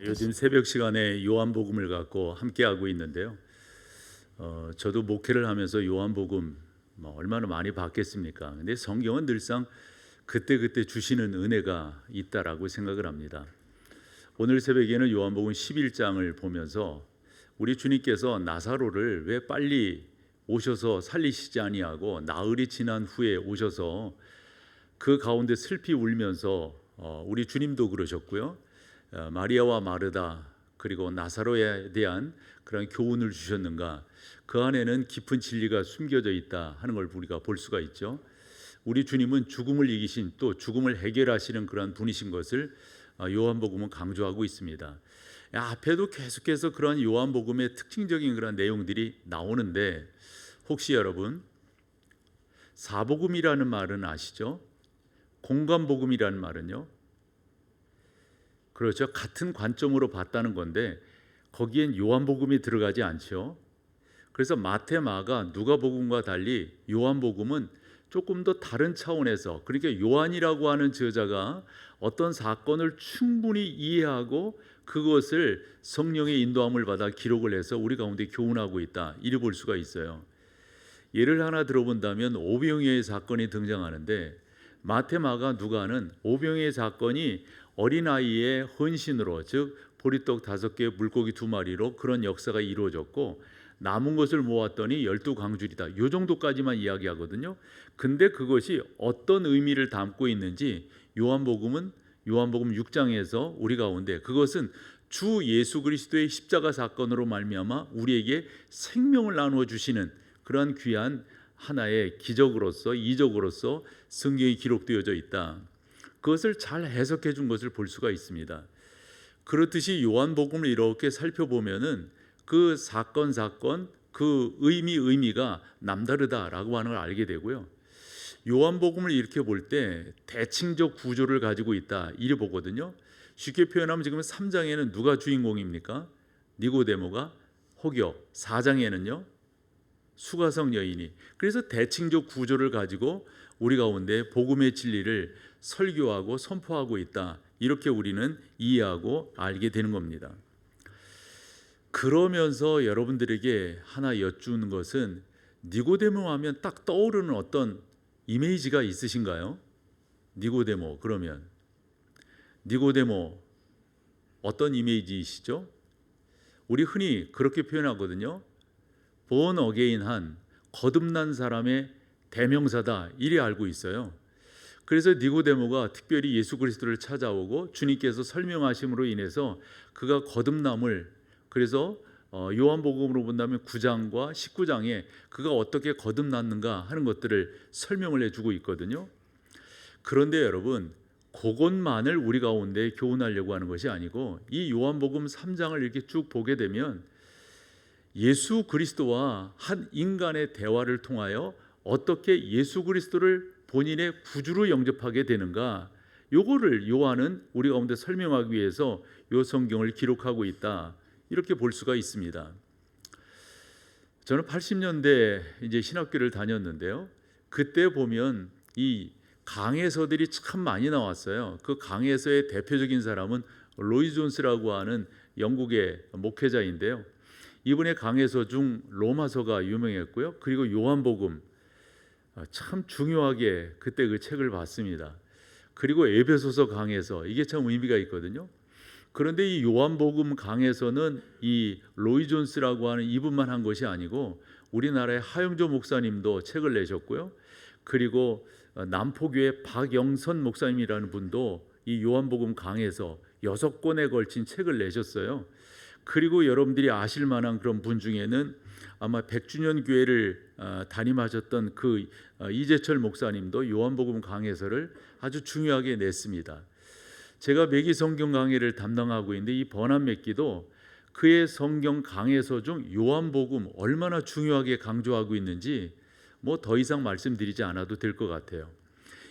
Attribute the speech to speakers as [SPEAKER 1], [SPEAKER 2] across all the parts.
[SPEAKER 1] 요즘 새벽 시간에 요한복음을 갖고 함께하고 있는데요. 저도 목회를 하면서 요한복음 얼마나 많이 받겠습니까? 근데 성경은 늘상 그때그때 주시는 은혜가 있다라고 생각을 합니다. 오늘 새벽에는 요한복음 11장을 보면서 우리 주님께서 나사로를 왜 빨리 오셔서 살리시지 아니하고 나흘이 지난 후에 오셔서 그 가운데 슬피 울면서 우리 주님도 그러셨고요. 마리아와 마르다 그리고 나사로에 대한 그런 교훈을 주셨는가? 그 안에는 깊은 진리가 숨겨져 있다 하는 걸 우리가 볼 수가 있죠. 우리 주님은 죽음을 이기신 또 죽음을 해결하시는 그런 분이신 것을 요한복음은 강조하고 있습니다. 앞에도 계속해서 그런 요한복음의 특징적인 그런 내용들이 나오는데 혹시 여러분 사복음이라는 말은 아시죠? 공관복음이라는 말은요. 그렇죠. 같은 관점으로 봤다는 건데 거기엔 요한복음이 들어가지 않죠. 그래서 마태, 마가, 누가복음과 달리 요한복음은 조금 더 다른 차원에서, 그러니까 요한이라고 하는 저자가 어떤 사건을 충분히 이해하고 그것을 성령의 인도함을 받아 기록을 해서 우리 가운데 교훈하고 있다, 이리 볼 수가 있어요. 예를 하나 들어본다면 오병이어의 사건이 등장하는데 마태, 마가, 누가는 오병이어의 사건이 어린아이의 헌신으로, 즉 보리떡 5개 물고기 2마리로 그런 역사가 이루어졌고 남은 것을 모았더니 12광줄이다, 이 정도까지만 이야기하거든요. 근데 그것이 어떤 의미를 담고 있는지 요한복음 6장에서 우리 가운데 그것은 주 예수 그리스도의 십자가 사건으로 말미암아 우리에게 생명을 나누어 주시는 그런 귀한 하나의 기적으로서, 이적으로서 성경이 기록되어져 있다. 그것을 잘 해석해 준 것을 볼 수가 있습니다. 그렇듯이 요한복음을 이렇게 살펴보면은 그 사건 그 의미가 남다르다라고 하는 걸 알게 되고요. 요한복음을 이렇게 볼 때 대칭적 구조를 가지고 있다, 이리 보거든요. 쉽게 표현하면 지금 3장에는 누가 주인공입니까? 니고데모가, 혹여 4장에는요 수가성 여인이. 그래서 대칭적 구조를 가지고 우리 가운데 복음의 진리를 설교하고 선포하고 있다, 이렇게 우리는 이해하고 알게 되는 겁니다. 그러면서 여러분들에게 하나 여쭈는 것은 니고데모 하면 딱 떠오르는 어떤 이미지가 있으신가요? 니고데모, 그러면 니고데모 어떤 이미지이시죠? 우리 흔히 그렇게 표현하거든요. 본 어게인한 거듭난 사람의 대명사다, 이리 알고 있어요. 그래서 니고데모가 특별히 예수 그리스도를 찾아오고 주님께서 설명하심으로 인해서 그가 거듭남을, 그래서 요한복음으로 본다면 9장과 19장에 그가 어떻게 거듭났는가 하는 것들을 설명을 해주고 있거든요. 그런데 여러분, 그것만을 우리 가운데 교훈하려고 하는 것이 아니고 이 요한복음 3장을 이렇게 쭉 보게 되면 예수 그리스도와 한 인간의 대화를 통하여 어떻게 예수 그리스도를 본인의 구주로 영접하게 되는가, 요거를 요한은 우리 가운데 설명하기 위해서 요 성경을 기록하고 있다, 이렇게 볼 수가 있습니다. 저는 80년대 이제 신학교를 다녔는데요. 그때 보면 이 강해서들이 참 많이 나왔어요. 그 강해서의 대표적인 사람은 로이 존스라고 하는 영국의 목회자인데요. 이분의 강해서 중 로마서가 유명했고요. 그리고 요한복음 참 중요하게 그때 그 책을 봤습니다. 그리고 에베소서 강해서, 이게 참 의미가 있거든요. 그런데 이 요한복음 강해서는 이 로이 존스라고 하는 이분만 한 것이 아니고 우리나라의 하영조 목사님도 책을 내셨고요. 그리고 남포교회 박영선 목사님이라는 분도 이 요한복음 강해서 6권에 걸친 책을 내셨어요. 그리고 여러분들이 아실 만한 그런 분 중에는 아마 100주년 교회를 담임하셨던 그 이재철 목사님도 요한복음 강해서를 아주 중요하게 냈습니다. 제가 매기 성경 강해를 담당하고 있는데 이 번안 매기도 그의 성경 강해서 중 요한복음 얼마나 중요하게 강조하고 있는지 뭐 더 이상 말씀드리지 않아도 될 것 같아요.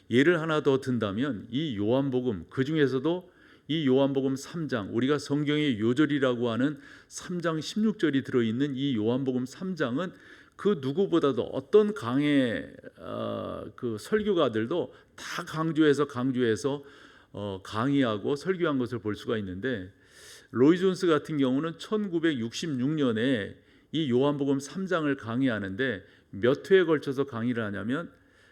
[SPEAKER 1] 예를 하나 더 든다면 이 요한복음, 그 중에서도 이 요한복음 3장, 우리가 성경의 요절이라고 하는 3장 16절이 들어있는 이 요한복음 3장은 그 누구보다도 어떤 강해 그 설교가들도 다 강조해서 강의하고 설교한 것을 볼 수가 있는데 로이 존스 같은 경우는 1966년에 이 요한복음 3장을 강의하는데 몇 회에 걸쳐서 강의를 하냐면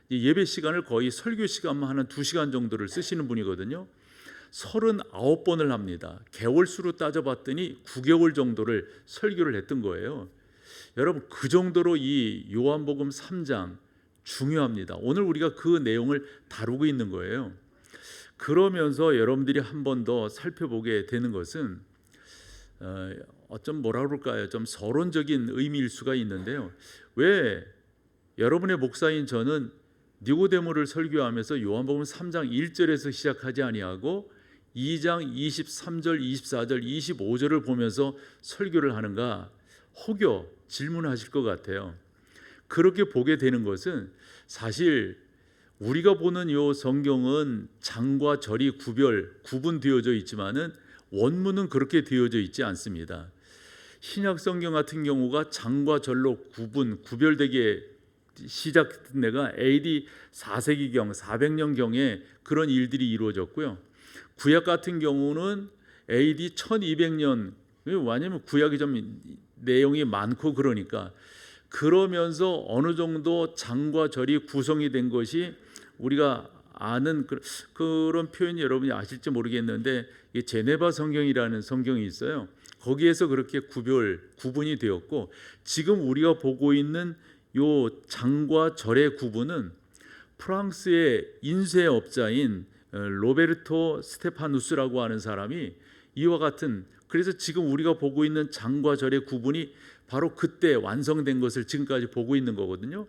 [SPEAKER 1] 이 예배 시간을 거의 설교 시간만 하는 2시간 정도를 쓰시는 분이거든요. 39번을 합니다. 개월수로 따져봤더니 9개월 정도를 설교를 했던 거예요. 여러분, 그 정도로 이 요한복음 3장 중요합니다. 오늘 우리가 그 내용을 다루고 있는 거예요. 그러면서 여러분들이 한 번 더 살펴보게 되는 것은 어쩜 뭐라 그럴까요? 좀 서론적인 의미일 수가 있는데요. 왜 여러분의 목사인 저는 니고데모를 설교하면서 요한복음 3장 1절에서 시작하지 아니하고 2장 23절, 24절, 25절을 보면서 설교를 하는가? 혹여 질문하실 것 같아요. 그렇게 보게 되는 것은 사실 우리가 보는 요 성경은 장과 절이 구분되어져 있지만은 원문은 그렇게 되어져 있지 않습니다. 신약 성경 같은 경우가 장과 절로 구별되게 시작된 데가 AD 4세기경 400년경에 그런 일들이 이루어졌고요. 구약 같은 경우는 AD 1200년, 왜냐하면 구약이 좀 내용이 많고 그러면서 어느 정도 장과 절이 구성이 된 것이 우리가 아는 그런 표현이 여러분이 아실지 모르겠는데 제네바 성경이라는 성경이 있어요. 거기에서 그렇게 구분이 되었고, 지금 우리가 보고 있는 요 장과 절의 구분은 프랑스의 인쇄업자인 로베르토 스테파누스라고 하는 사람이 이와 같은, 그래서 지금 우리가 보고 있는 장과 절의 구분이 바로 그때 완성된 것을 지금까지 보고 있는 거거든요.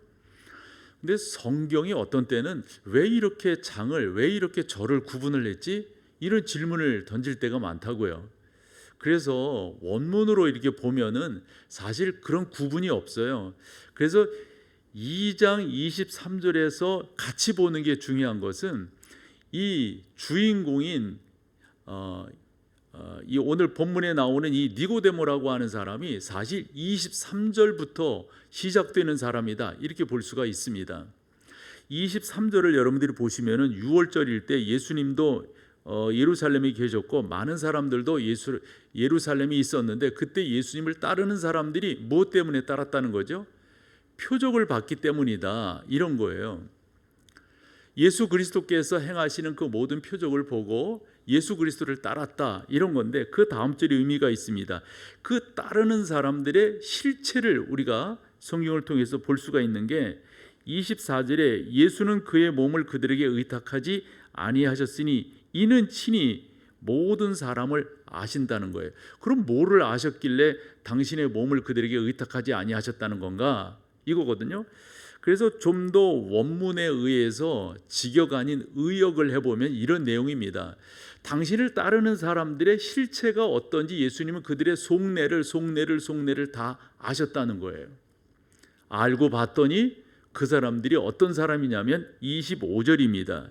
[SPEAKER 1] 근데 성경이 어떤 때는 왜 이렇게 장을, 왜 이렇게 절을 구분을 했지? 이런 질문을 던질 때가 많다고요. 그래서 원문으로 이렇게 보면은 사실 그런 구분이 없어요. 그래서 2장 23절에서 같이 보는 게 중요한 것은 이 주인공인 이 오늘 본문에 나오는 이 니고데모라고 하는 사람이 사실 23절부터 시작되는 사람이다, 이렇게 볼 수가 있습니다. 23절을 여러분들이 보시면은 6월절일 때 예수님도 예루살렘에 계셨고 많은 사람들도 예루살렘에 있었는데, 그때 예수님을 따르는 사람들이 무엇 때문에 따랐다는 거죠? 표적을 받기 때문이다, 이런 거예요. 예수 그리스도께서 행하시는 그 모든 표적을 보고 예수 그리스도를 따랐다, 이런 건데, 그 다음 절에 의미가 있습니다. 그 따르는 사람들의 실체를 우리가 성경을 통해서 볼 수가 있는 게 24절에 예수는 그의 몸을 그들에게 의탁하지 아니하셨으니 이는 친히 모든 사람을 아신다는 거예요. 그럼 뭐를 아셨길래 당신의 몸을 그들에게 의탁하지 아니하셨다는 건가? 이거거든요. 그래서 좀 더 원문에 의해서 직역 아닌 의역을 해보면 이런 내용입니다. 당신을 따르는 사람들의 실체가 어떤지 예수님은 그들의 속내를 다 아셨다는 거예요. 알고 봤더니 그 사람들이 어떤 사람이냐면 25절입니다.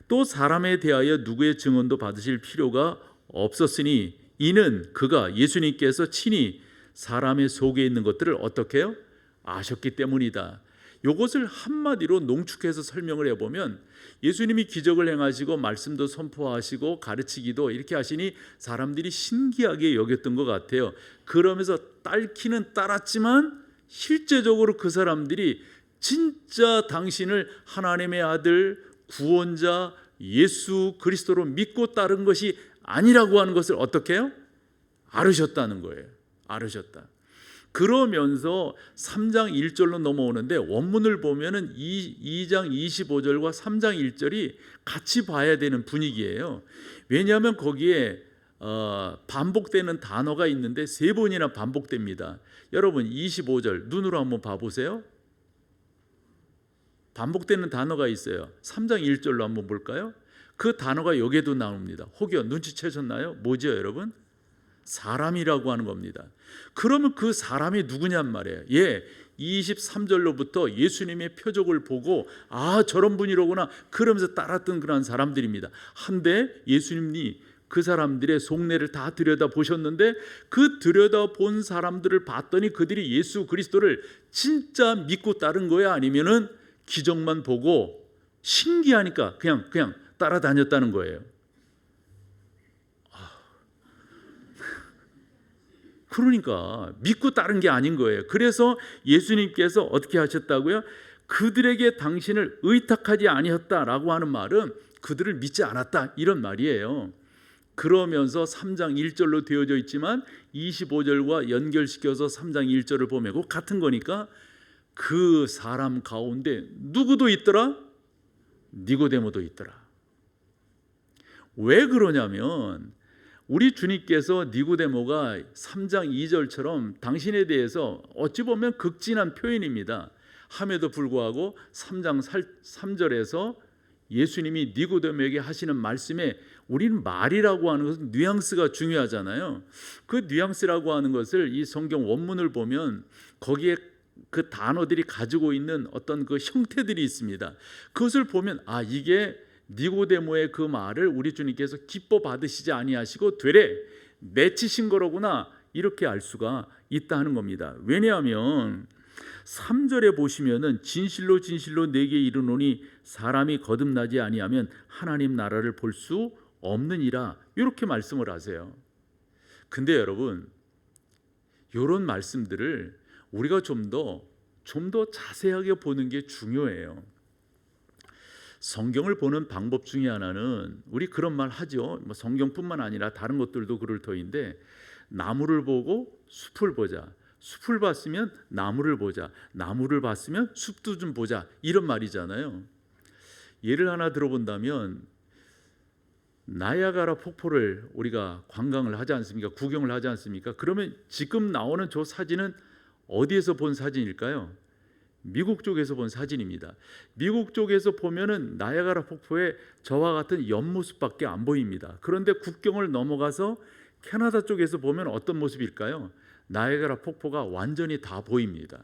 [SPEAKER 1] 또 사람에 대하여 누구의 증언도 받으실 필요가 없었으니 이는 그가 예수님께서 친히 사람의 속에 있는 것들을 어떻게 해요? 아셨기 때문이다. 이것을 한마디로 농축해서 설명을 해보면 예수님이 기적을 행하시고 말씀도 선포하시고 가르치기도 이렇게 하시니 사람들이 신기하게 여겼던 것 같아요. 그러면서 따르기는 따랐지만 실제적으로 그 사람들이 진짜 당신을 하나님의 아들 구원자 예수 그리스도로 믿고 따른 것이 아니라고 하는 것을 어떻게 해요? 알으셨다는 거예요. 알으셨다. 그러면서 3장 1절로 넘어오는데 원문을 보면은 2장 25절과 3장 1절이 같이 봐야 되는 분위기예요. 왜냐하면 거기에 반복되는 단어가 있는데 3번이나 반복됩니다. 여러분 25절 눈으로 한번 봐보세요. 반복되는 단어가 있어요. 3장 1절로 한번 볼까요? 그 단어가 여기에도 나옵니다. 혹여 눈치채셨나요? 뭐죠 여러분? 사람이라고 하는 겁니다. 그러면 그 사람이 누구냔 말이에요. 23절로부터 예수님의 표적을 보고 저런 분이로구나 그러면서 따랐던 그런 사람들입니다. 한데 예수님이 그 사람들의 속내를 다 들여다보셨는데 그 들여다본 사람들을 봤더니 그들이 예수 그리스도를 진짜 믿고 따른 거야, 아니면은 기적만 보고 신기하니까 그냥 따라다녔다는 거예요. 그러니까 믿고 따른 게 아닌 거예요. 그래서 예수님께서 어떻게 하셨다고요? 그들에게 당신을 의탁하지 아니었다라고 하는 말은 그들을 믿지 않았다 이런 말이에요. 그러면서 3장 1절로 되어져 있지만 25절과 연결시켜서 3장 1절을 보면 그 같은 거니까 그 사람 가운데 누구도 있더라? 니고데모도 있더라. 왜 그러냐면 우리 주님께서 니고데모가 3장 2절처럼 당신에 대해서 어찌 보면 극진한 표현입니다. 함에도 불구하고 3장 3절에서 예수님이 니고데모에게 하시는 말씀에 우리는 말이라고 하는 것은 뉘앙스가 중요하잖아요. 그 뉘앙스라고 하는 것을 이 성경 원문을 보면 거기에 그 단어들이 가지고 있는 어떤 그 형태들이 있습니다. 그것을 보면 아, 이게 니고데모의 그 말을 우리 주님께서 기뻐 받으시지 아니하시고 되레 맺히신 거로구나, 이렇게 알 수가 있다 하는 겁니다. 왜냐하면 3절에 보시면은 진실로 진실로 내게 이르노니 사람이 거듭나지 아니하면 하나님 나라를 볼 수 없느니라, 이렇게 말씀을 하세요. 근데 여러분, 이런 말씀들을 우리가 좀 더 자세하게 보는 게 중요해요. 성경을 보는 방법 중에 하나는 우리 그런 말 하죠. 뭐 성경뿐만 아니라 다른 것들도 그럴 터인데 나무를 보고 숲을 보자. 숲을 봤으면 나무를 보자. 나무를 봤으면 숲도 좀 보자. 이런 말이잖아요. 예를 하나 들어본다면 나야가라 폭포를 우리가 관광을 하지 않습니까? 구경을 하지 않습니까? 그러면 지금 나오는 저 사진은 어디에서 본 사진일까요? 미국 쪽에서 본 사진입니다. 미국 쪽에서 보면은 나야가라 폭포에 저와 같은 옆모습밖에 안 보입니다. 그런데 국경을 넘어가서 캐나다 쪽에서 보면 어떤 모습일까요? 나야가라 폭포가 완전히 다 보입니다.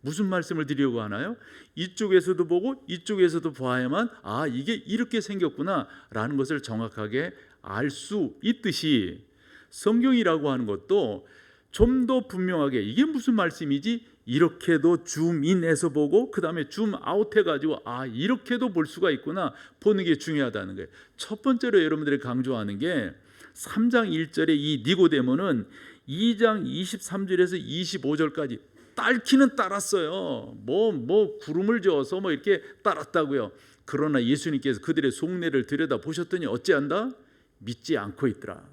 [SPEAKER 1] 무슨 말씀을 드리려고 하나요? 이쪽에서도 보고 이쪽에서도 봐야만 아, 이게 이렇게 생겼구나 라는 것을 정확하게 알 수 있듯이 성경이라고 하는 것도 좀 더 분명하게 이게 무슨 말씀이지? 이렇게도 줌인해서 보고 그 다음에 줌아웃 해가지고 아, 이렇게도 볼 수가 있구나 보는 게 중요하다는 거예요. 첫 번째로 여러분들이 강조하는 게 3장 1절의 이 니고데모는 2장 23절에서 25절까지 따르기는 따랐어요. 뭐 구름을 저어서 뭐 이렇게 따랐다고요. 그러나 예수님께서 그들의 속내를 들여다 보셨더니 어찌한다? 믿지 않고 있더라.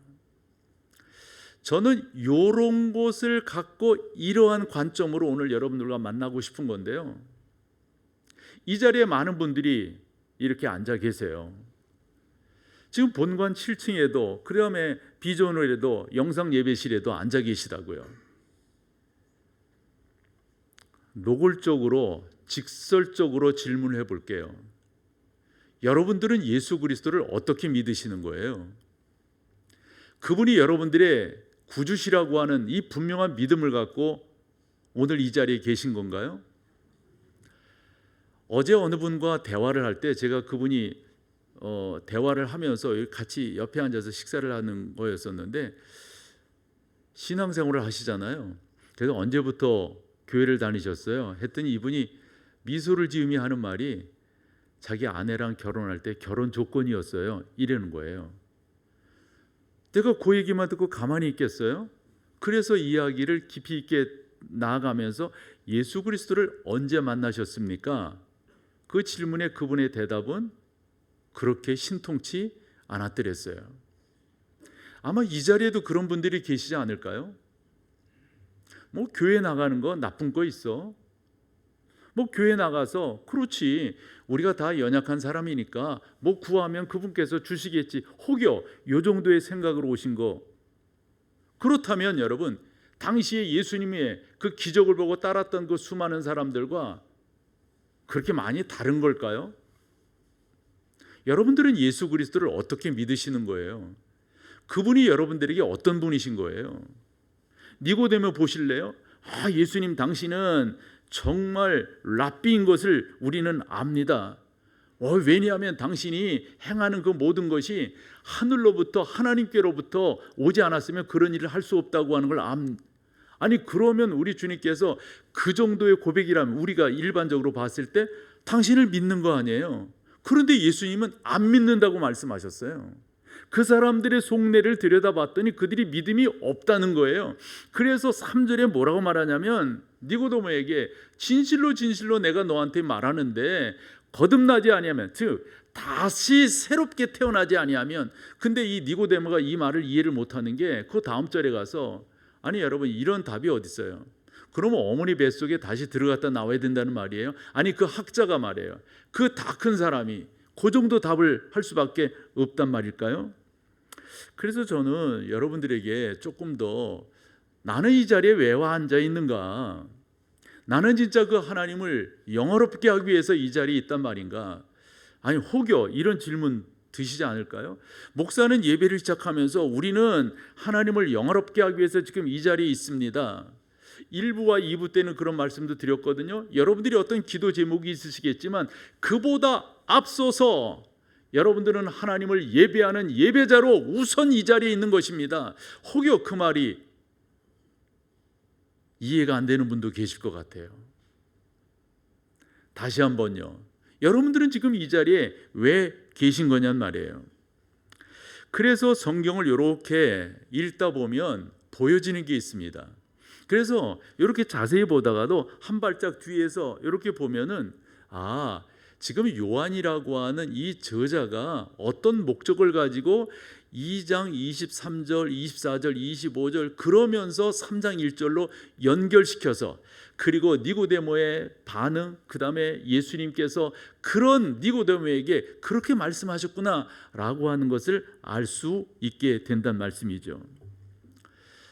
[SPEAKER 1] 저는 이런 것을 갖고 이러한 관점으로 오늘 여러분들과 만나고 싶은 건데요. 이 자리에 많은 분들이 이렇게 앉아 계세요. 지금 본관 7층에도 그 다음에 비전홀에도 영상 예배실에도 앉아 계시다고요. 노골적으로 직설적으로 질문을 해볼게요. 여러분들은 예수 그리스도를 어떻게 믿으시는 거예요? 그분이 여러분들의 구주시라고 하는 이 분명한 믿음을 갖고 오늘 이 자리에 계신 건가요? 어제 어느 분과 대화를 할 때 제가 그분이 대화를 하면서 같이 옆에 앉아서 식사를 하는 거였었는데 신앙생활을 하시잖아요. 그래서 언제부터 교회를 다니셨어요? 했더니 이분이 미소를 지으며 하는 말이 자기 아내랑 결혼할 때 결혼 조건이었어요. 이러는 거예요. 내가 그 얘기만 듣고 가만히 있겠어요? 그래서 이야기를 깊이 있게 나아가면서 예수 그리스도를 언제 만나셨습니까? 그 질문에 그분의 대답은 그렇게 신통치 않았더랬어요. 아마 이 자리에도 그런 분들이 계시지 않을까요? 뭐 교회 나가는 거 나쁜 거 있어? 뭐 교회 나가서 그렇지 우리가 다 연약한 사람이니까 뭐 구하면 그분께서 주시겠지 혹여 요 정도의 생각으로 오신 거. 그렇다면 여러분 당시에 예수님의 그 기적을 보고 따랐던 그 수많은 사람들과 그렇게 많이 다른 걸까요? 여러분들은 예수 그리스도를 어떻게 믿으시는 거예요? 그분이 여러분들에게 어떤 분이신 거예요? 니고데모 보실래요? 아, 예수님 당신은 정말 랍비인 것을 우리는 압니다. 왜냐하면 당신이 행하는 그 모든 것이 하늘로부터 하나님께로부터 오지 않았으면 그런 일을 할 수 없다고 하는 걸 아니 그러면 우리 주님께서 그 정도의 고백이라면 우리가 일반적으로 봤을 때 당신을 믿는 거 아니에요. 그런데 예수님은 안 믿는다고 말씀하셨어요. 그 사람들의 속내를 들여다봤더니 그들이 믿음이 없다는 거예요. 그래서 3절에 뭐라고 말하냐면 니고데모에게 진실로 진실로 내가 너한테 말하는데 거듭나지 아니하면, 즉 다시 새롭게 태어나지 아니하면. 근데 이 니고데모가 이 말을 이해를 못하는 게 그 다음 절에 가서, 아니 여러분, 이런 답이 어디 있어요? 그러면 어머니 뱃속에 다시 들어갔다 나와야 된다는 말이에요? 아니 그 학자가 말해요. 그 다 큰 사람이 그 정도 답을 할 수밖에 없단 말일까요? 그래서 저는 여러분들에게 조금 더, 나는 이 자리에 왜 와 앉아 있는가? 나는 진짜 그 하나님을 영화롭게 하기 위해서 이 자리에 있단 말인가? 아니 혹여 이런 질문 드시지 않을까요? 목사는 예배를 시작하면서 우리는 하나님을 영화롭게 하기 위해서 지금 이 자리에 있습니다. 1부와 2부 때는 그런 말씀도 드렸거든요. 여러분들이 어떤 기도 제목이 있으시겠지만 그보다 앞서서 여러분들은 하나님을 예배하는 예배자로 우선 이 자리에 있는 것입니다. 혹여 그 말이 이해가 안 되는 분도 계실 것 같아요. 다시 한번요. 여러분들은 지금 이 자리에 왜 계신 거냔 말이에요. 그래서 성경을 이렇게 읽다 보면 보여지는 게 있습니다. 그래서 이렇게 자세히 보다가도 한 발짝 뒤에서 이렇게 보면은, 아, 지금 요한이라고 하는 이 저자가 어떤 목적을 가지고 2장 23절, 24절, 25절 그러면서 3장 1절로 연결시켜서, 그리고 니고데모의 반응, 그 다음에 예수님께서 그런 니고데모에게 그렇게 말씀하셨구나라고 하는 것을 알 수 있게 된다는 말씀이죠.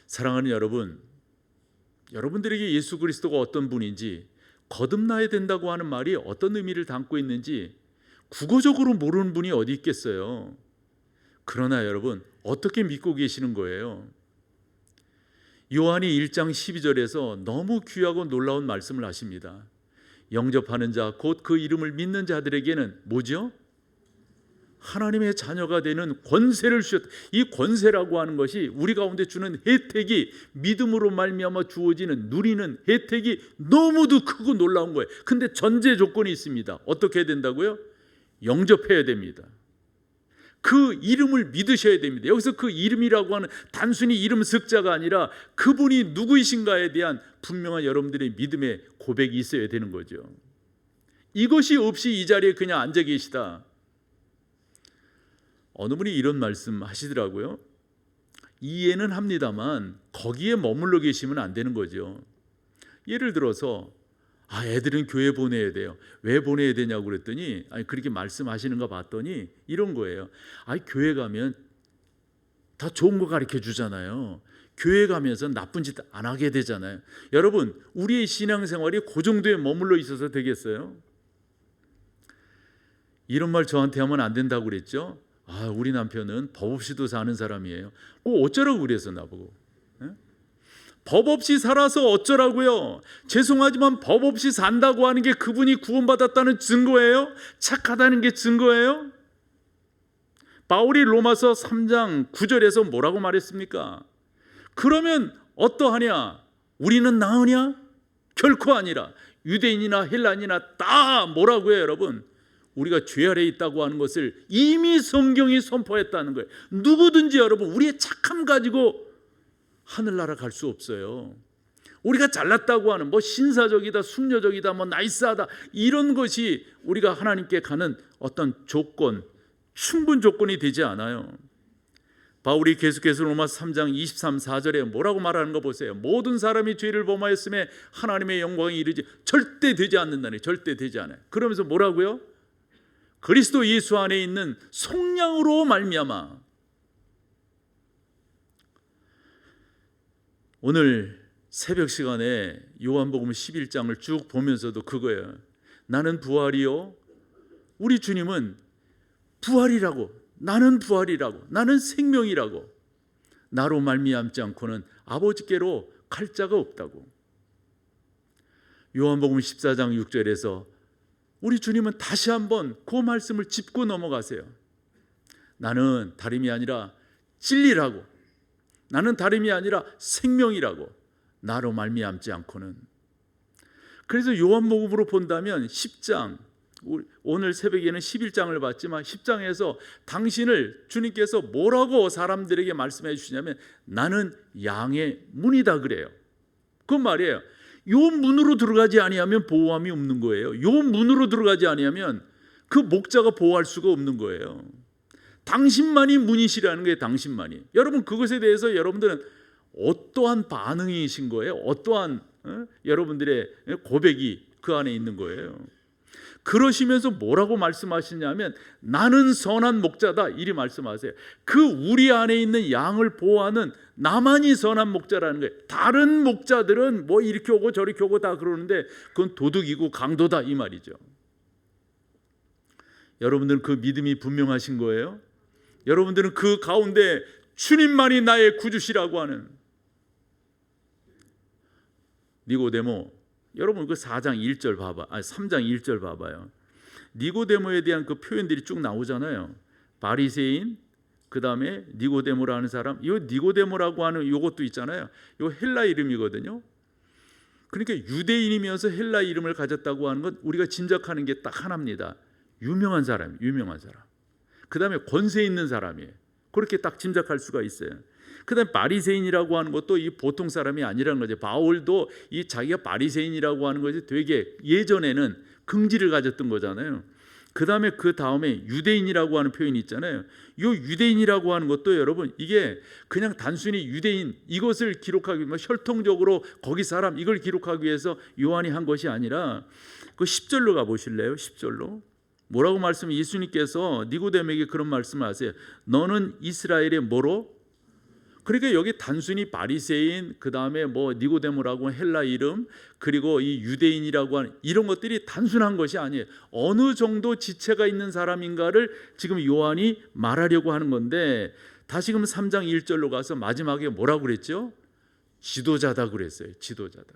[SPEAKER 1] 사랑하는 여러분, 여러분들에게 예수 그리스도가 어떤 분인지, 거듭나야 된다고 하는 말이 어떤 의미를 담고 있는지 국어적으로 모르는 분이 어디 있겠어요. 그러나 여러분, 어떻게 믿고 계시는 거예요? 요한이 1장 12절에서 너무 귀하고 놀라운 말씀을 하십니다. 영접하는 자, 곧 그 이름을 믿는 자들에게는 뭐죠? 하나님의 자녀가 되는 권세를 주셨다. 이 권세라고 하는 것이 우리 가운데 주는 혜택이, 믿음으로 말미암아 주어지는 누리는 혜택이 너무도 크고 놀라운 거예요. 근데 전제 조건이 있습니다. 어떻게 해야 된다고요? 영접해야 됩니다. 그 이름을 믿으셔야 됩니다. 여기서 그 이름이라고 하는 단순히 이름 석자가 아니라 그분이 누구이신가에 대한 분명한 여러분들의 믿음의 고백이 있어야 되는 거죠. 이것이 없이 이 자리에 그냥 앉아 계시다. 어느 분이 이런 말씀 하시더라고요. 이해는 합니다만 거기에 머물러 계시면 안 되는 거죠. 예를 들어서 애들은 교회 보내야 돼요. 왜 보내야 되냐고 그랬더니, 그렇게 말씀하시는가 봤더니 이런 거예요. 교회 가면 다 좋은 거 가르쳐 주잖아요. 교회 가면서 나쁜 짓 안 하게 되잖아요. 여러분, 우리의 신앙생활이 그 정도에 머물러 있어서 되겠어요? 이런 말 저한테 하면 안 된다고 그랬죠. 우리 남편은 법 없이도 사는 사람이에요. 어쩌라고 그래서 나보고. 법 없이 살아서 어쩌라고요? 죄송하지만 법 없이 산다고 하는 게 그분이 구원받았다는 증거예요? 착하다는 게 증거예요? 바울이 로마서 3장 9절에서 뭐라고 말했습니까? 그러면 어떠하냐? 우리는 나으냐? 결코 아니라 유대인이나 헬라인이나 다 뭐라고 해요, 여러분? 우리가 죄 아래에 있다고 하는 것을 이미 성경이 선포했다는 거예요. 누구든지 여러분, 우리의 착함 가지고 하늘나라 갈 수 없어요. 우리가 잘났다고 하는 신사적이다, 숙녀적이다, 나이스하다, 이런 것이 우리가 하나님께 가는 어떤 조건, 충분 조건이 되지 않아요. 바울이 계속해서 로마서 3장 23, 4절에 뭐라고 말하는 거 보세요. 모든 사람이 죄를 범하였음에 하나님의 영광이 이르지 절대 되지 않는다니, 절대 되지 않아요. 그러면서 뭐라고요? 그리스도 예수 안에 있는 속량으로 말미암아. 오늘 새벽 시간에 요한복음 11장을 쭉 보면서도 그거예요. 나는 부활이요, 우리 주님은 부활이라고, 나는 부활이라고, 나는 생명이라고, 나로 말미암지 않고는 아버지께로 갈 자가 없다고. 요한복음 14장 6절에서 우리 주님은 다시 한번 그 말씀을 짚고 넘어가세요. 나는 다름이 아니라 진리라고, 나는 다름이 아니라 생명이라고, 나로 말미암지 않고는. 그래서 요한복음으로 본다면 10장 오늘 새벽에는 11장을 봤지만 10장에서 당신을 주님께서 뭐라고 사람들에게 말씀해 주시냐면 나는 양의 문이다 그래요. 그 말이에요. 요 문으로 들어가지 아니하면 보호함이 없는 거예요. 요 문으로 들어가지 아니하면 그 목자가 보호할 수가 없는 거예요. 당신만이 문이시라는 거예요. 당신만이. 여러분 그것에 대해서 여러분들은 어떠한 반응이신 거예요? 어떠한 여러분들의 고백이 그 안에 있는 거예요. 그러시면서 뭐라고 말씀하시냐면 나는 선한 목자다 이리 말씀하세요. 그 우리 안에 있는 양을 보호하는 나만이 선한 목자라는 거예요. 다른 목자들은 뭐 이렇게 오고 저렇게 오고 다 그러는데 그건 도둑이고 강도다 이 말이죠. 여러분들은 그 믿음이 분명하신 거예요. 여러분들은 그 가운데 주님만이 나의 구주시라고 하는 니고데모, 여러분 그 4장 1절 봐봐. 3장 1절 봐봐요. 니고데모에 대한 그 표현들이 쭉 나오잖아요. 바리새인, 그다음에 니고데모라는 사람. 이 니고데모라고 하는 이것도 있잖아요. 이거 헬라 이름이거든요. 그러니까 유대인이면서 헬라 이름을 가졌다고 하는 건 우리가 짐작하는 게 딱 하나입니다. 유명한 사람, 유명한 사람. 그다음에 권세 있는 사람이에요. 그렇게 딱 짐작할 수가 있어요. 그다음에 바리새인이라고 하는 것도 이 보통 사람이 아니라는 거죠. 바울도 이 자기가 바리새인이라고 하는 것이 되게 예전에는 긍지를 가졌던 거잖아요. 그다음에 그 다음에 유대인이라고 하는 표현이 있잖아요. 이 유대인이라고 하는 것도 여러분 이게 그냥 단순히 유대인 이것을 기록하기 위해 혈통적으로 거기 사람 이걸 기록하기 위해서 요한이 한 것이 아니라 그 10절로 가 보실래요? 10절로. 뭐라고 말씀해? 예수님께서 니고데모에게 그런 말씀을 하세요. 너는 이스라엘의 뭐로? 그러니까 여기 단순히 바리새인 그다음에 뭐 니고데모라고 헬라 이름 그리고 이 유대인이라고 하는 이런 것들이 단순한 것이 아니에요. 어느 정도 지체가 있는 사람인가를 지금 요한이 말하려고 하는 건데 다시금 3장 1절로 가서 마지막에 뭐라고 그랬죠? 지도자다 그랬어요. 지도자다.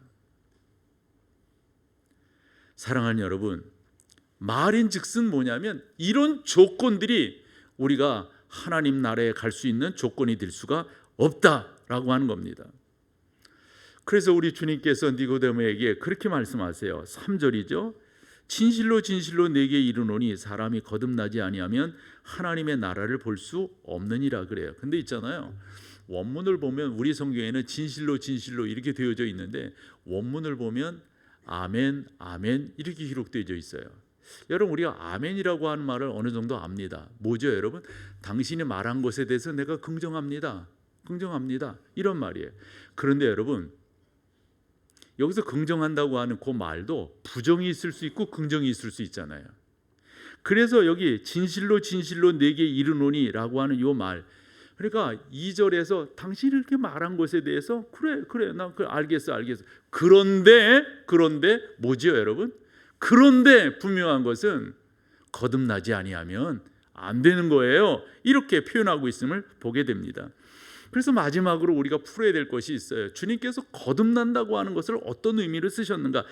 [SPEAKER 1] 사랑하는 여러분, 말인즉슨 뭐냐면 이런 조건들이 우리가 하나님 나라에 갈 수 있는 조건이 될 수가 없다라고 하는 겁니다. 그래서 우리 주님께서 니고데모에게 그렇게 말씀하세요. 3절이죠. 진실로 진실로 내게 이르노니 사람이 거듭나지 아니하면 하나님의 나라를 볼 수 없느니라 그래요. 근데 있잖아요. 원문을 보면 우리 성경에는 진실로 진실로 이렇게 되어져 있는데 원문을 보면 아멘 아멘 이렇게 기록되어져 있어요. 여러분 우리가 아멘이라고 하는 말을 어느 정도 압니다. 뭐죠 여러분? 당신이 말한 것에 대해서 내가 긍정합니다. 긍정합니다. 이런 말이에요. 그런데 여러분 여기서 긍정한다고 하는 그 말도 부정이 있을 수 있고 긍정이 있을 수 있잖아요. 그래서 여기 진실로 진실로 내게 이르노니 라고 하는 이 말, 그러니까 2절에서 당신이 이렇게 말한 것에 대해서 그래 난 알겠어. 그런데 뭐죠 여러분? 그런데 분명한 것은 거듭나지 아니하면 안 되는 거예요. 이렇게 표현하고 있음을 보게 됩니다. 그래서 마지막으로 우리가 풀어야 될 것이 있어요. 주님께서 거듭난다고 하는 것을 어떤 의미로 쓰셨는가?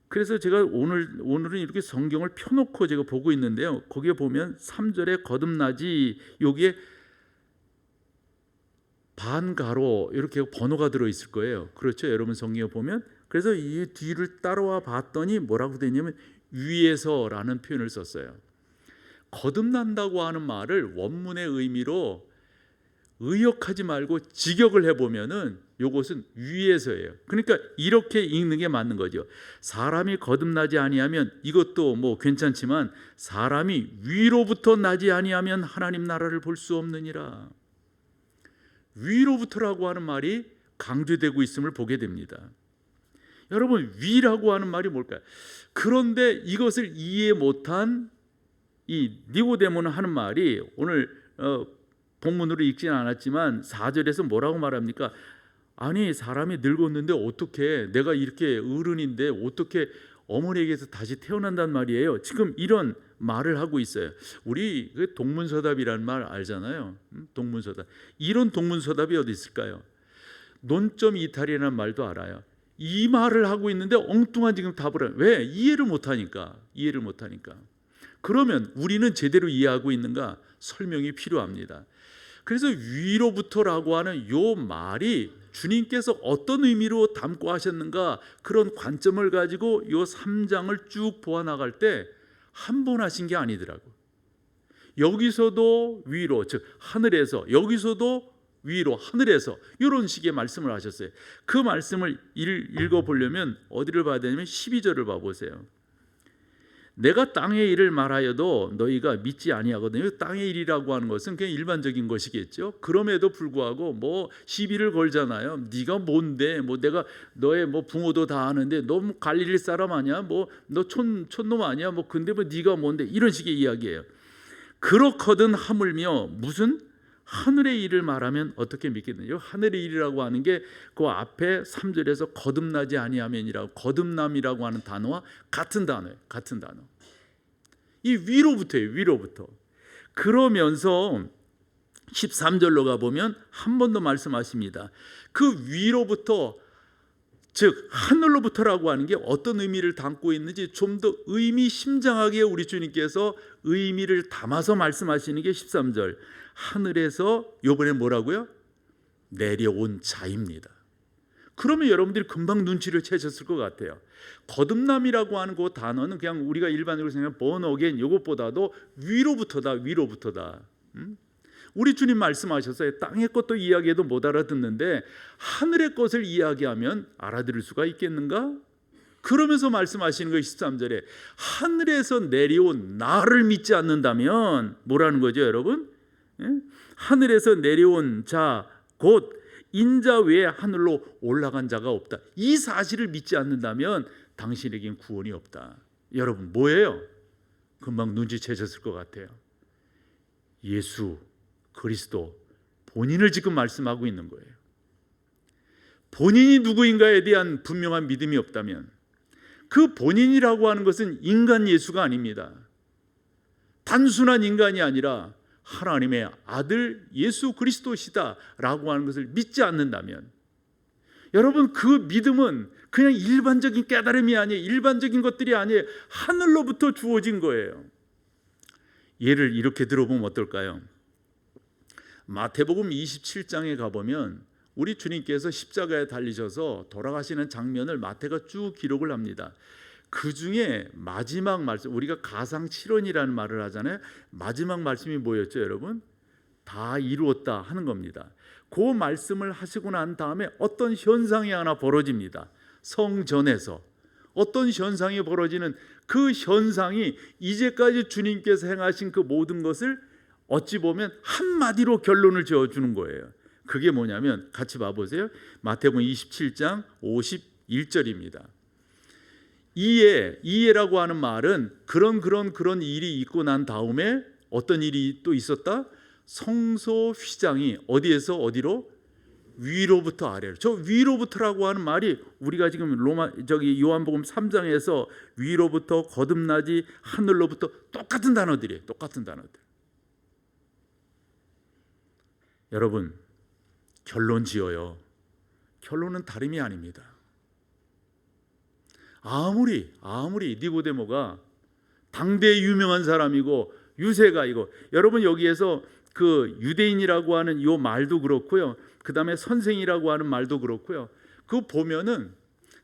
[SPEAKER 1] 그래서 제가 오늘은 이렇게 성경을 펴놓고 제가 보고 있는데요. 거기에 보면 3절에 거듭나지 여기에 반가로 이렇게 번호가 들어있을 거예요. 그렇죠? 여러분 성경에 보면. 그래서 이 뒤를 따라와 봤더니 뭐라고 되냐면 위에서라는 표현을 썼어요. 거듭난다고 하는 말을 원문의 의미로 의역하지 말고 직역을 해보면은 이것은 위에서예요. 그러니까 이렇게 읽는 게 맞는 거죠. 사람이 거듭나지 아니하면, 이것도 뭐 괜찮지만 사람이 위로부터 나지 아니하면 하나님 나라를 볼 수 없느니라. 위로부터라고 하는 말이 강조되고 있음을 보게 됩니다. 여러분, 위라고 하는 말이 뭘까요? 그런데 이것을 이해 못한 이 니고데모는 하는 말이 오늘 본문으로 읽지는 않았지만 4절에서 뭐라고 말합니까? 아니, 사람이 늙었는데 어떻게, 내가 이렇게 어른인데 어떻게 어머니에게서 다시 태어난단 말이에요. 지금 이런 말을 하고 있어요. 우리 동문서답이라는 말 알잖아요. 동문서답. 이런 동문서답이 어디 있을까요? 논점 이탈이라는 말도 알아요. 이 말을 하고 있는데 엉뚱한 지금 답을 해요. 왜? 이해를 못하니까. 그러면 우리는 제대로 이해하고 있는가? 설명이 필요합니다. 그래서 위로부터라고 하는 이 말이 주님께서 어떤 의미로 담고 하셨는가, 그런 관점을 가지고 이 3장을 쭉 보아 나갈 때 한 번 하신 게 아니더라고. 여기서도 위로, 즉 하늘에서, 여기서도 위로, 하늘에서, 이런 식의 말씀을 하셨어요. 그 말씀을 읽어보려면 어디를 봐야 되냐면 12절을 봐보세요. 내가 땅의 일을 말하여도 너희가 믿지 아니하거든요. 땅의 일이라고 하는 것은 그냥 일반적인 것이겠죠. 그럼에도 불구하고 뭐 시비를 걸잖아요. 네가 뭔데? 뭐 내가 너의 뭐 부모도 다 아는데 너 뭐 갈릴리 사람 아니야? 뭐 너 촌놈 아니야? 뭐 근데 뭐 네가 뭔데? 이런 식의 이야기예요. 그렇거든 하물며 무슨 하늘의 일을 말하면 어떻게 믿겠느냐. 하늘의 일이라고 하는 게 그 앞에 3절에서 거듭나지 아니하면이라고, 거듭남이라고 하는 단어와 같은 단어예요. 같은 단어. 이 위로부터예요. 위로부터. 그러면서 13절로 가보면 한 번 더 말씀하십니다. 그 위로부터, 즉 하늘로부터라고 하는 게 어떤 의미를 담고 있는지 좀 더 의미심장하게 우리 주님께서 의미를 담아서 말씀하시는 게 13절. 하늘에서 요번에 뭐라고요? 내려온 자입니다. 그러면 여러분들이 금방 눈치를 채셨을 것 같아요. 거듭남이라고 하는 그 단어는 그냥 우리가 일반적으로 생각하는 born again 이것보다도 위로부터다. 위로부터다. 우리 주님 말씀하셨어요. 땅의 것도 이야기해도 못 알아듣는데 하늘의 것을 이야기하면 알아들을 수가 있겠는가? 그러면서 말씀하시는 거 13절에 하늘에서 내려온 나를 믿지 않는다면 뭐라는 거죠, 여러분? 하늘에서 내려온 자 곧 인자 외에 하늘로 올라간 자가 없다. 이 사실을 믿지 않는다면 당신에겐 구원이 없다. 여러분 뭐예요? 금방 눈치채셨을 것 같아요. 예수 그리스도 본인을 지금 말씀하고 있는 거예요. 본인이 누구인가에 대한 분명한 믿음이 없다면 그 본인이라고 하는 것은 인간 예수가 아닙니다. 단순한 인간이 아니라 하나님의 아들 예수 그리스도시다라고 하는 것을 믿지 않는다면 여러분 그 믿음은 그냥 일반적인 깨달음이 아니에요. 일반적인 것들이 아니에요. 하늘로부터 주어진 거예요. 예를 이렇게 들어보면 어떨까요? 마태복음 27장에 가보면 우리 주님께서 십자가에 달리셔서 돌아가시는 장면을 마태가 쭉 기록을 합니다. 그 중에 마지막 말씀, 우리가 가상칠언이라는 말을 하잖아요. 마지막 말씀이 뭐였죠, 여러분? 다 이루었다 하는 겁니다. 그 말씀을 하시고 난 다음에 어떤 현상이 하나 벌어집니다. 성전에서 어떤 현상이 벌어지는 그 현상이 이제까지 주님께서 행하신 그 모든 것을 어찌 보면 한마디로 결론을 지어주는 거예요. 그게 뭐냐면 같이 봐보세요. 마태복음 27장 51절입니다. 이해라고 하는 말은 그런 일이 있고 난 다음에 어떤 일이 또 있었다? 성소 휘장이 어디에서 어디로? 위로부터 아래로. 저 위로부터라고 하는 말이 우리가 지금 요한복음 3장에서 위로부터 거듭나지 하늘로부터 똑같은 단어들이에요. 똑같은 단어들. 여러분 결론 지어요. 결론은 다름이 아닙니다. 아무리 니고데모가 당대의 유명한 사람이고 유세가이고, 여러분 여기에서 그 유대인이라고 하는 이 말도 그렇고요, 그 다음에 선생이라고 하는 말도 그렇고요, 그 보면은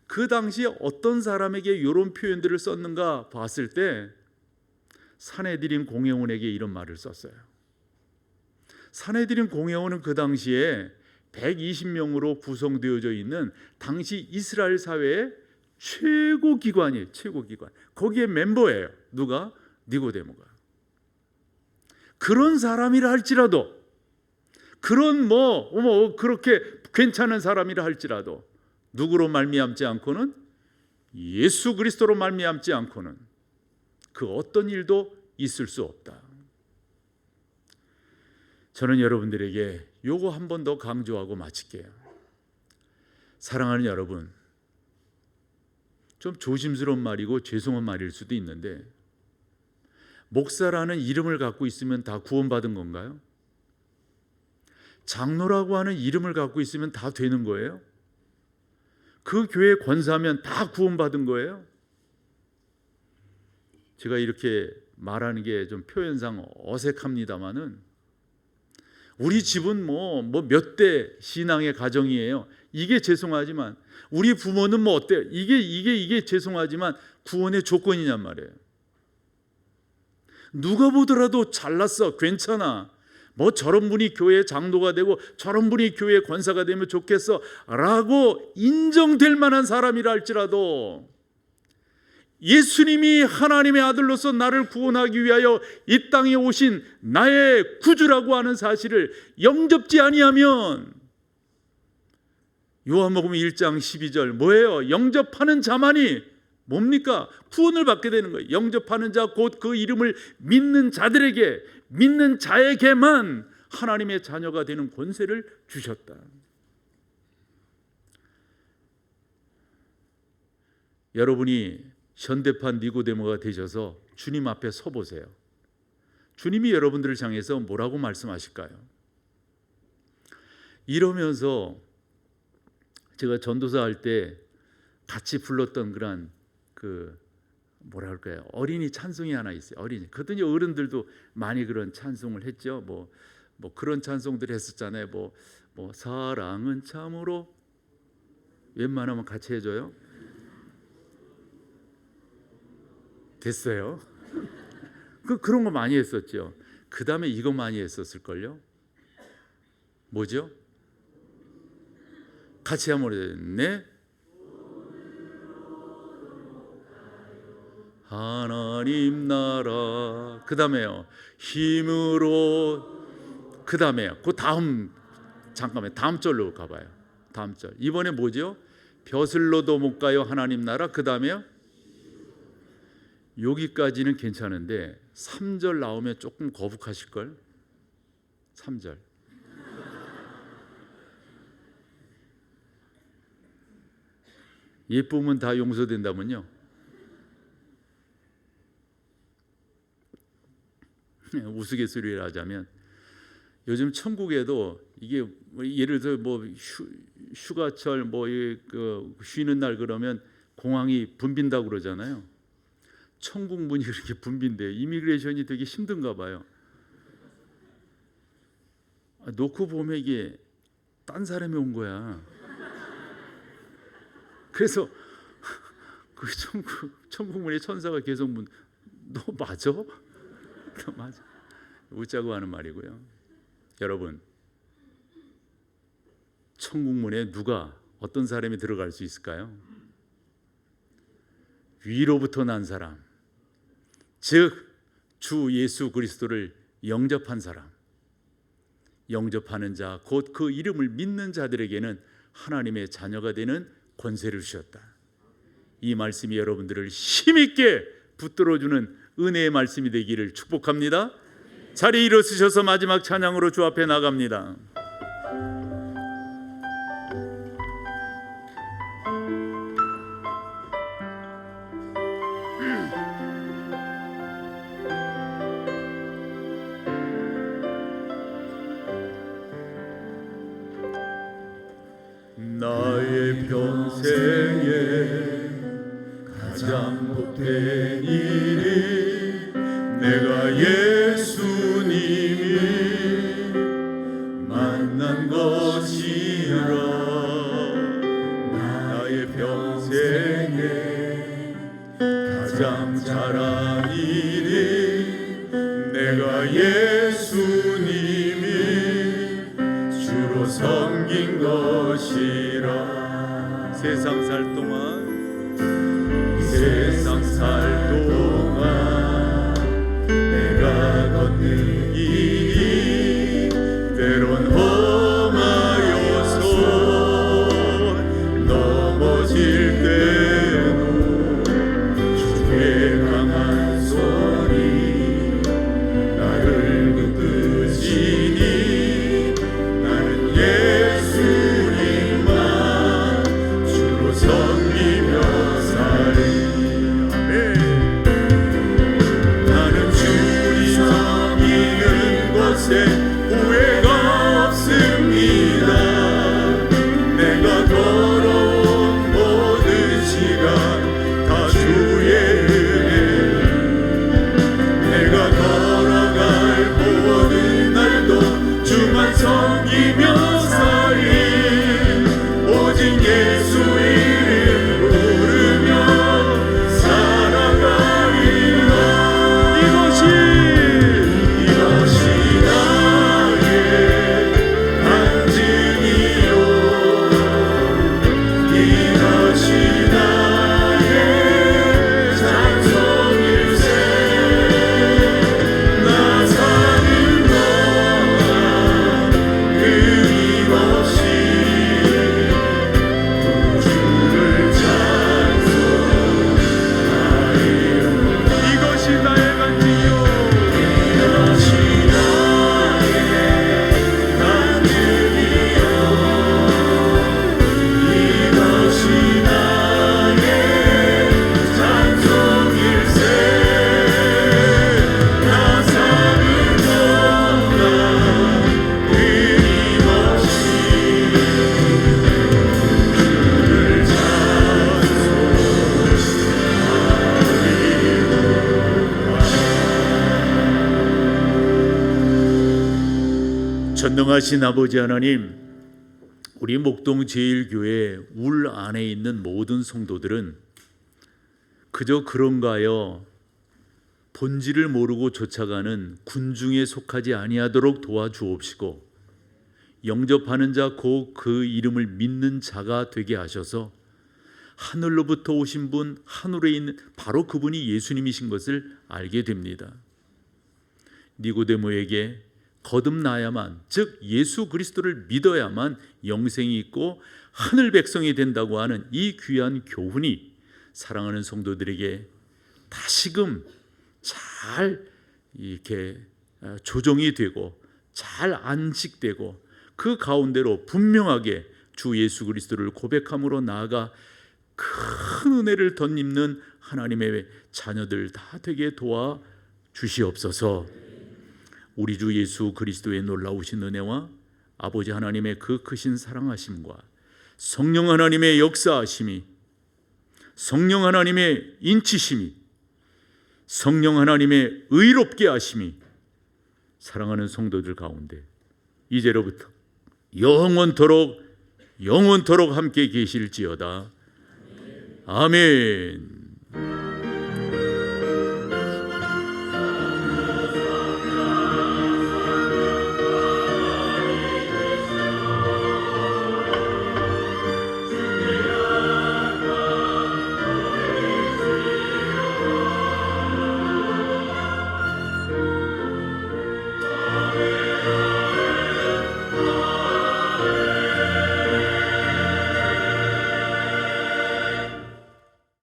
[SPEAKER 1] 그 당시에 어떤 사람에게 이런 표현들을 썼는가 봤을 때 산헤드린 공회원에게 이런 말을 썼어요. 산헤드린 공회원은 그 당시에 120명으로 구성되어져 있는 당시 이스라엘 사회의 최고 기관이에요. 최고 기관. 거기에 멤버예요. 누가? 니고데모가. 그런 사람이라 할지라도, 그런 그렇게 괜찮은 사람이라 할지라도 누구로 말미암지 않고는, 예수 그리스도로 말미암지 않고는 그 어떤 일도 있을 수 없다. 저는 여러분들에게 요거 한 번 더 강조하고 마칠게요. 사랑하는 여러분, 좀 조심스러운 말이고 죄송한 말일 수도 있는데, 목사라는 이름을 갖고 있으면 다 구원받은 건가요? 장로라고 하는 이름을 갖고 있으면 다 되는 거예요? 그 교회 권사하면 다 구원받은 거예요? 제가 이렇게 말하는 게 좀 표현상 어색합니다만은, 우리 집은 몇 대 신앙의 가정이에요. 이게 죄송하지만, 우리 부모는 어때요? 이게 죄송하지만 구원의 조건이냔 말이에요. 누가 보더라도 잘났어, 괜찮아, 뭐 저런 분이 교회 장로가 되고 저런 분이 교회 권사가 되면 좋겠어 라고 인정될 만한 사람이라 할지라도 예수님이 하나님의 아들로서 나를 구원하기 위하여 이 땅에 오신 나의 구주라고 하는 사실을 영접지 아니하면, 요한복음 1장 12절 뭐예요? 영접하는 자만이 뭡니까? 구원을 받게 되는 거예요. 영접하는 자 곧 그 이름을 믿는 자들에게, 믿는 자에게만 하나님의 자녀가 되는 권세를 주셨다. 여러분이 현대판 니고데모가 되셔서 주님 앞에 서 보세요. 주님이 여러분들을 향해서 뭐라고 말씀하실까요? 이러면서 제가 전도사 할 때 같이 불렀던 그런 뭐라 할까요? 어린이 찬송이 하나 있어요. 어린이. 그랬더니 어른들도 많이 그런 찬송을 했죠. 뭐 그런 찬송들 했었잖아요. 뭐 사랑은 참으로, 웬만하면 같이 해줘요. 됐어요. 그런 거 많이 했었죠. 그 다음에 이거 많이 했었을걸요. 뭐죠? 같이 한번 했네. 하나님 나라. 그 다음에요, 힘으로. 그 다음에요, 그 다음, 잠깐만, 다음 절로 가봐요. 다음 절. 이번에 뭐죠? 벼슬로도 못 가요 하나님 나라. 그 다음에요, 여기까지는 괜찮은데 3절 나오면 조금 거북하실걸? 3절. 예쁨은 다 용서된다면요? 우스갯소리를 하자면 요즘 천국에도 이게 예를 들어 뭐 휴가철 뭐 쉬는 날 그러면 공항이 붐빈다고 그러잖아요. 천국 문이 그렇게 붐빈대요. 이미그레이션이 되게 힘든가 봐요. 놓고 보면 이게 딴 사람이 온 거야. 그래서 그 천국 문에 천사가 계속 너 맞아? 너 맞아? 웃자고 하는 말이고요. 여러분, 천국 문에 누가, 어떤 사람이 들어갈 수 있을까요? 위로부터 난 사람, 즉 주 예수 그리스도를 영접한 사람, 영접하는 자 곧 그 이름을 믿는 자들에게는 하나님의 자녀가 되는 권세를 주셨다. 이 말씀이 여러분들을 힘있게 붙들어주는 은혜의 말씀이 되기를 축복합니다. 자리에 일어서셔서 마지막 찬양으로 주 앞에 나갑니다. 나의 평생에 가장 복된 일이 내가 예수님을 만난 것이라. 나의 평생에 가장 잘한 일이 내가 예수님을 주로 섬긴 것이라. 세상 살 동안 내가 걷는 길이 때론 험하여서 넘어질 때도 주의 강한 손이 나를 붙드시니 나는 예수님만 주로 섬기며 살리. 후회가 없습니다. 내가 걸어온 모든 시간 다 주의 은혜. 내가 걸어갈 모든 날도 주만 섬기며 살리. 오직 예수 이름 부르며 살아가리라. 이것이 왕하신 아버지 하나님, 우리 목동 제1교회 울 안에 있는 모든 성도들은 그저 그런가 하여 본질을 모르고 쫓아가는 군중에 속하지 아니하도록 도와주옵시고, 영접하는 자 곧 그 이름을 믿는 자가 되게 하셔서 하늘로부터 오신 분, 하늘에 있는 바로 그분이 예수님이신 것을 알게 됩니다. 니고데모에게 거듭나야만, 즉 예수 그리스도를 믿어야만 영생이 있고 하늘 백성이 된다고 하는 이 귀한 교훈이 사랑하는 성도들에게 다시금 잘 이렇게 조정이 되고 잘 안식되고, 그 가운데로 분명하게 주 예수 그리스도를 고백함으로 나아가 큰 은혜를 덧입는 하나님의 자녀들 다 되게 도와 주시옵소서. 우리 주 예수 그리스도의 놀라우신 은혜와 아버지 하나님의 그 크신 사랑하심과 성령 하나님의 역사하심이, 성령 하나님의 인치심이, 성령 하나님의 의롭게 하심이 사랑하는 성도들 가운데 이제로부터 영원토록 함께 계실지어다. 아멘.